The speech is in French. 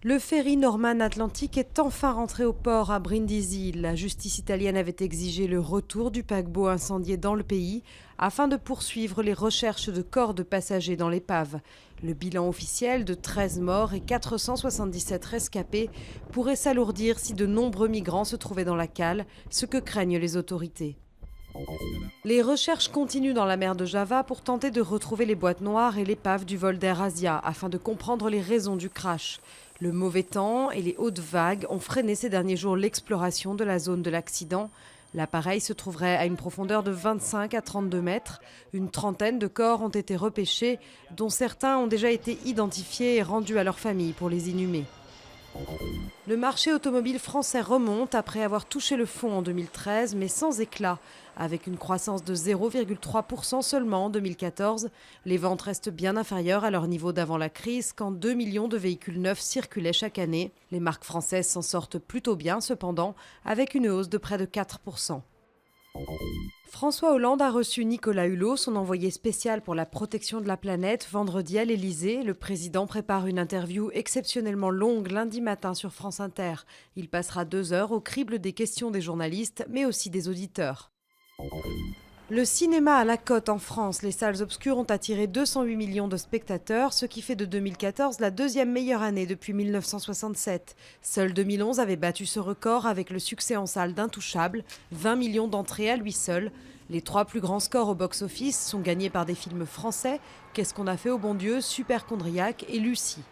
Le ferry Norman Atlantique est enfin rentré au port à Brindisi. La justice italienne avait exigé le retour du paquebot incendié dans le pays afin de poursuivre les recherches de corps de passagers dans l'épave. Le bilan officiel de 13 morts et 477 rescapés pourrait s'alourdir si de nombreux migrants se trouvaient dans la cale, ce que craignent les autorités. Les recherches continuent dans la mer de Java pour tenter de retrouver les boîtes noires et l'épave du vol d'Air Asia afin de comprendre les raisons du crash. Le mauvais temps et les hautes vagues ont freiné ces derniers jours l'exploration de la zone de l'accident. L'appareil se trouverait à une profondeur de 25 à 32 mètres. Une trentaine de corps ont été repêchés, dont certains ont déjà été identifiés et rendus à leurs familles pour les inhumer. Le marché automobile français remonte après avoir touché le fond en 2013, mais sans éclat. Avec une croissance de 0,3% seulement en 2014, les ventes restent bien inférieures à leur niveau d'avant la crise, quand 2 millions de véhicules neufs circulaient chaque année. Les marques françaises s'en sortent plutôt bien cependant, avec une hausse de près de 4%. François Hollande a reçu Nicolas Hulot, son envoyé spécial pour la protection de la planète, vendredi à l'Élysée. Le président prépare une interview exceptionnellement longue lundi matin sur France Inter. Il passera 2 heures au crible des questions des journalistes, mais aussi des auditeurs. Le cinéma à la cote en France. Les salles obscures ont attiré 208 millions de spectateurs, ce qui fait de 2014 la deuxième meilleure année depuis 1967. Seul 2011 avait battu ce record avec le succès en salle d'Intouchables, 20 millions d'entrées à lui seul. Les 3 plus grands scores au box-office sont gagnés par des films français, Qu'est-ce qu'on a fait au bon Dieu, Superchondriac et Lucie.